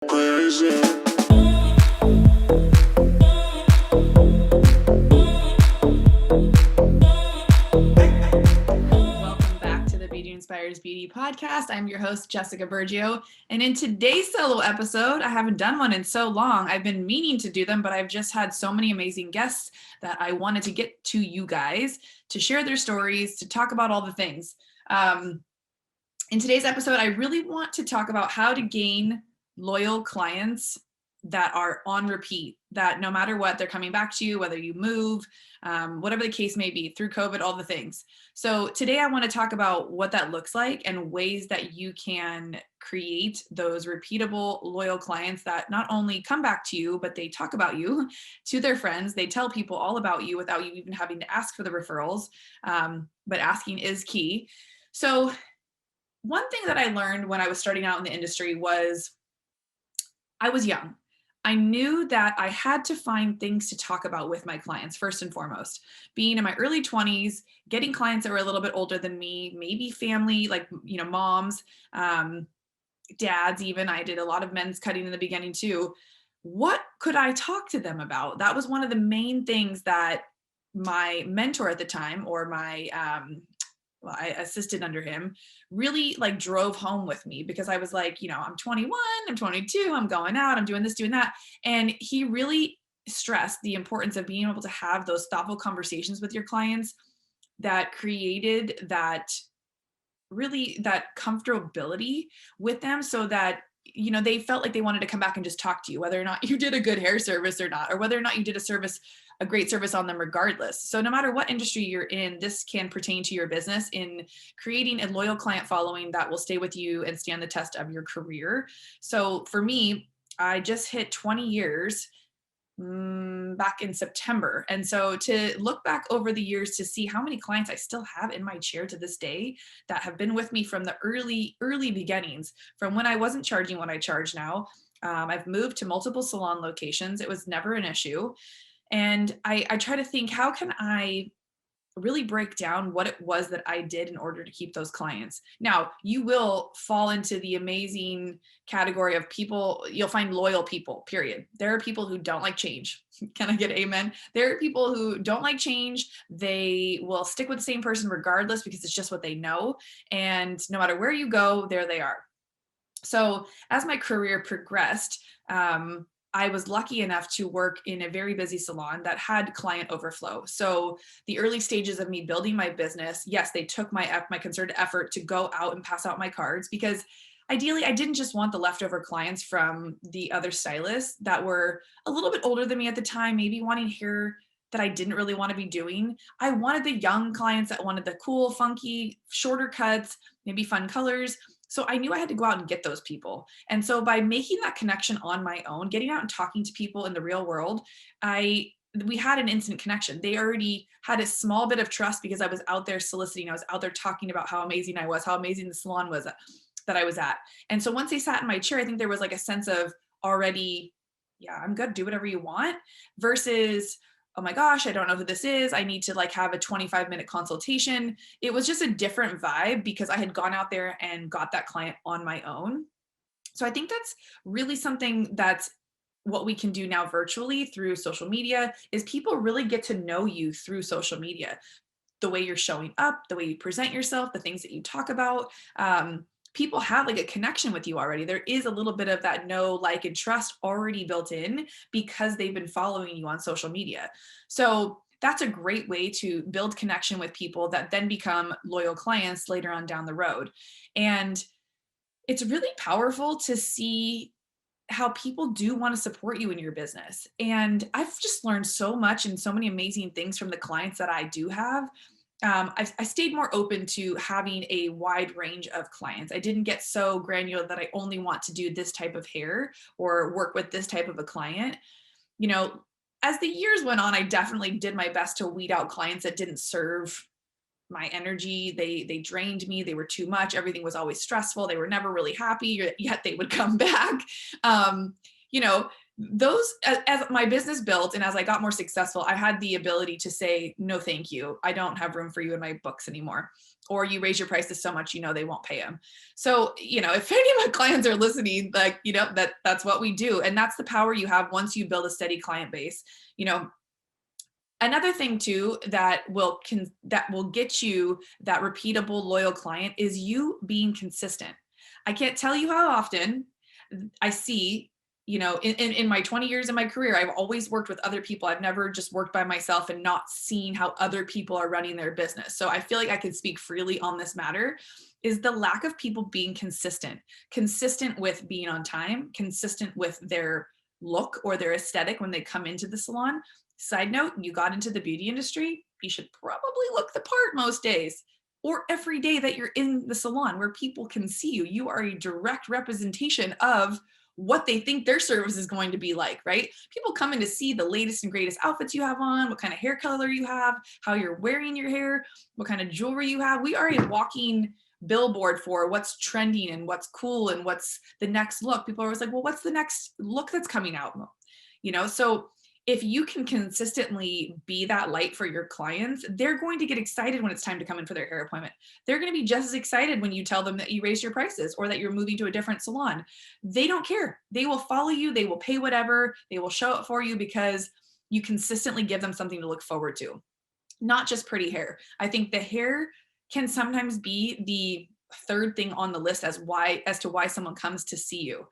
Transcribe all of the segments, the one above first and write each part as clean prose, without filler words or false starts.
back to the Beauty Inspires Beauty podcast. I'm your host, Jessica Burgio. And in today's solo episode, I haven't done one in so long. I've been meaning to do them, but I've just had so many amazing guests that I wanted to get to you guys to share their stories, to talk about all the things. In today's episode, I really want to talk about how to gain loyal clients that are on repeat, that no matter what, they're coming back to you, whether you move, whatever the case may be, through COVID, all the things. So today I want to talk about what that looks like and ways that you can create those repeatable, loyal clients that not only come back to you, but they talk about you to their friends. They tell people all about you without you even having to ask for the referrals. But asking is key. So one thing that I learned when I was starting out in the industry was I was young. I knew that I had to find things to talk about with my clients, first and foremost. Being in my early 20s, getting clients that were a little bit older than me, maybe family, like, moms, dads even. I did a lot of men's cutting in the beginning too. What could I talk to them about? That was one of the main things that my mentor at the time, or my I assisted under him, really drove home with me, because I was like, I'm 21, I'm 22, I'm going out, I'm doing this, doing that. And he really stressed the importance of being able to have those thoughtful conversations with your clients that created that comfortability with them, so that they felt like they wanted to come back and just talk to you, whether or not you did a good hair service or not, or whether or not you did a great service on them regardless. So no matter what industry you're in, this can pertain to your business in creating a loyal client following that will stay with you and stand the test of your career. So for me, I just hit 20 years back in September. And so to look back over the years to see how many clients I still have in my chair to this day that have been with me from the early beginnings, from when I wasn't charging what I charge now. I've moved to multiple salon locations. It was never an issue. And I try to think, how can I really break down what it was that I did in order to keep those clients? Now, you will fall into the amazing category of people. You'll find loyal people, period. There are people who don't like change. Can I get amen? There are people who don't like change. They will stick with the same person regardless, because it's just what they know. And no matter where you go, there they are. So as my career progressed, I was lucky enough to work in a very busy salon that had client overflow. So the early stages of me building my business, yes, they took my concerted effort to go out and pass out my cards, because ideally I didn't just want the leftover clients from the other stylists that were a little bit older than me at the time, maybe wanting hair that I didn't really want to be doing. I wanted the young clients that wanted the cool, funky, shorter cuts, maybe fun colors. So I knew I had to go out and get those people. And so by making that connection on my own, getting out and talking to people in the real world, we had an instant connection. They already had a small bit of trust because I was out there soliciting. I was out there talking about how amazing I was, how amazing the salon was that I was at. And so once they sat in my chair, I think there was a sense of already, yeah, I'm good, do whatever you want, versus, oh my gosh, I don't know who this is. I need to have a 25-minute consultation. It was just a different vibe because I had gone out there and got that client on my own. So I think that's really something that's what we can do now virtually through social media, is people really get to know you through social media. The way you're showing up, the way you present yourself, the things that you talk about. People have a connection with you already. There is a little bit of that know, like, and trust already built in because they've been following you on social media. So that's a great way to build connection with people that then become loyal clients later on down the road. And it's really powerful to see how people do want to support you in your business. And I've just learned so much and so many amazing things from the clients that I do have. I stayed more open to having a wide range of clients. I didn't get so granular that I only want to do this type of hair or work with this type of a client. As the years went on, I definitely did my best to weed out clients that didn't serve my energy. They drained me. They were too much. Everything was always stressful. They were never really happy, yet they would come back. those, as my business built and as I got more successful, I had the ability to say, no, thank you. I don't have room for you in my books anymore. Or you raise your prices so much, they won't pay them. So, if any of my clients are listening, like, that's what we do. And that's the power you have once you build a steady client base. Another thing too that will get you that repeatable loyal client is you being consistent. I can't tell you how often I see, in my 20 years in my career, I've always worked with other people. I've never just worked by myself and not seen how other people are running their business. So I feel like I can speak freely on this matter, is the lack of people being consistent with being on time, consistent with their look or their aesthetic when they come into the salon. Side note, you got into the beauty industry, you should probably look the part most days, or every day that you're in the salon where people can see you. You are a direct representation of what they think their service is going to be like, right? People come in to see the latest and greatest outfits you have on, what kind of hair color you have, how you're wearing your hair, what kind of jewelry you have. We are a walking billboard for what's trending and what's cool and what's the next look. People are always like, well, what's the next look that's coming out? So if you can consistently be that light for your clients, they're going to get excited when it's time to come in for their hair appointment. They're going to be just as excited when you tell them that you raised your prices or that you're moving to a different salon. They don't care. They will follow you. They will pay whatever. They will show up for you because you consistently give them something to look forward to, not just pretty hair. I think the hair can sometimes be the third thing on the list as to why someone comes to see you.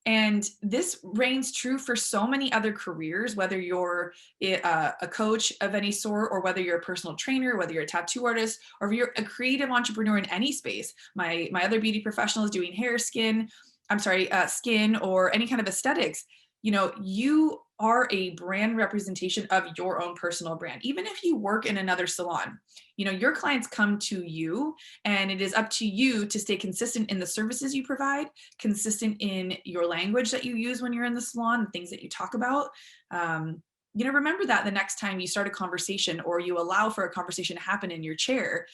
And this reigns true for so many other careers, whether you're a coach of any sort, or whether you're a personal trainer, whether you're a tattoo artist, or if you're a creative entrepreneur in any space. My other beauty professional is doing hair, skin, or any kind of aesthetics. You are a brand representation of your own personal brand. Even if you work in another salon, your clients come to you, and it is up to you to stay consistent in the services you provide, consistent in your language that you use when you're in the salon, the things that you talk about. Remember that the next time you start a conversation or you allow for a conversation to happen in your chair,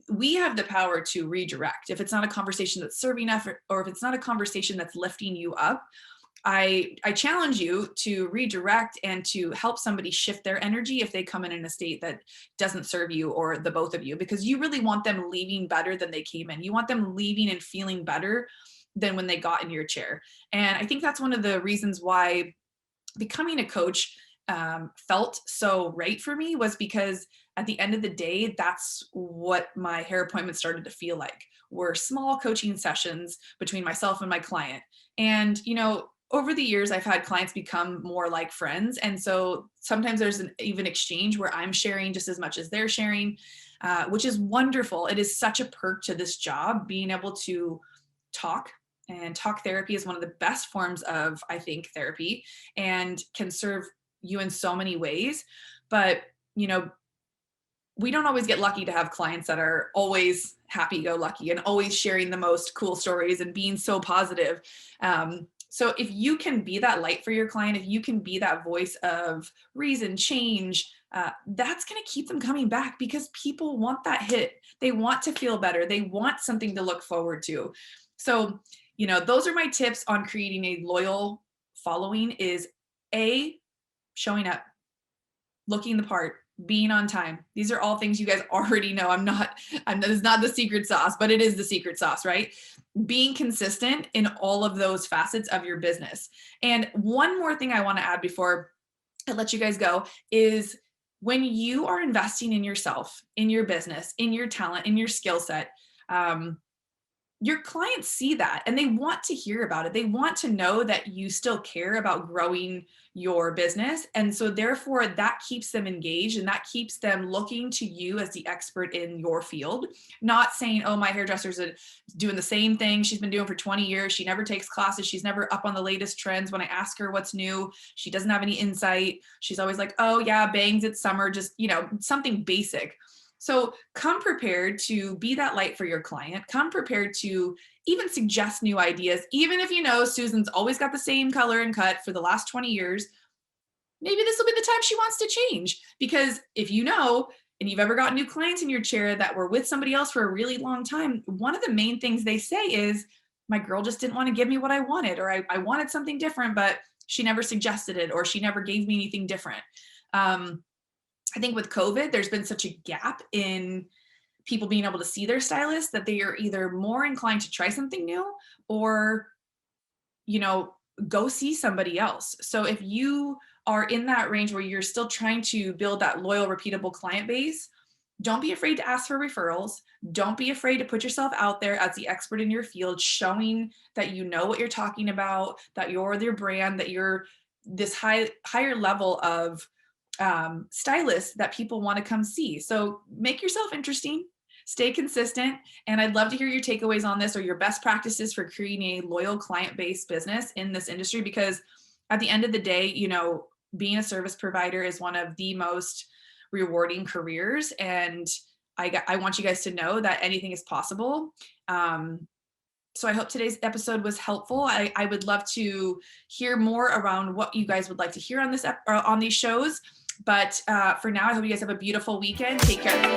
we have the power to redirect. If it's not a conversation that's serving effort, or if it's not a conversation that's lifting you up, I challenge you to redirect and to help somebody shift their energy if they come in a state that doesn't serve you or the both of you, because you really want them leaving better than they came in. You want them leaving and feeling better than when they got in your chair. And I think that's one of the reasons why becoming a coach felt so right for me, was because at the end of the day, that's what my hair appointments started to feel like, were small coaching sessions between myself and my client. And, over the years, I've had clients become more like friends. And so sometimes there's an even exchange where I'm sharing just as much as they're sharing, which is wonderful. It is such a perk to this job, being able to talk. And talk therapy is one of the best forms of, I think, therapy, and can serve you in so many ways. But, we don't always get lucky to have clients that are always happy-go-lucky and always sharing the most cool stories and being so positive. So if you can be that light for your client, if you can be that voice of reason, change, that's going to keep them coming back, because people want that hit. They want to feel better. They want something to look forward to. So, those are my tips on creating a loyal following: is A, showing up, looking the part, being on time. These are all things you guys already know. It's not the secret sauce, but it is the secret sauce, right? Being consistent in all of those facets of your business. And one more thing I want to add before I let you guys go is, when you are investing in yourself, in your business, in your talent, in your skill set, your clients see that and they want to hear about it. They want to know that you still care about growing your business. And so therefore that keeps them engaged, and that keeps them looking to you as the expert in your field, not saying, oh, my hairdresser's doing the same thing she's been doing for 20 years. She never takes classes. She's never up on the latest trends. When I ask her what's new, she doesn't have any insight. She's always like, oh yeah, bangs, it's summer, just, something basic. So come prepared to be that light for your client. Come prepared to even suggest new ideas. Even if Susan's always got the same color and cut for the last 20 years, maybe this will be the time she wants to change. Because if and you've ever got new clients in your chair that were with somebody else for a really long time, one of the main things they say is, my girl just didn't want to give me what I wanted, or I wanted something different, but she never suggested it, or she never gave me anything different. I think with COVID, there's been such a gap in people being able to see their stylist that they are either more inclined to try something new or, go see somebody else. So if you are in that range where you're still trying to build that loyal, repeatable client base, don't be afraid to ask for referrals. Don't be afraid to put yourself out there as the expert in your field, showing that you know what you're talking about, that you're their brand, that you're this higher level of stylist that people want to come see. So make yourself interesting, stay consistent. And I'd love to hear your takeaways on this, or your best practices for creating a loyal client-based business in this industry, because at the end of the day, being a service provider is one of the most rewarding careers. And I want you guys to know that anything is possible. So I hope today's episode was helpful. I would love to hear more around what you guys would like to hear on on these shows. But for now, I hope you guys have a beautiful weekend. Take care.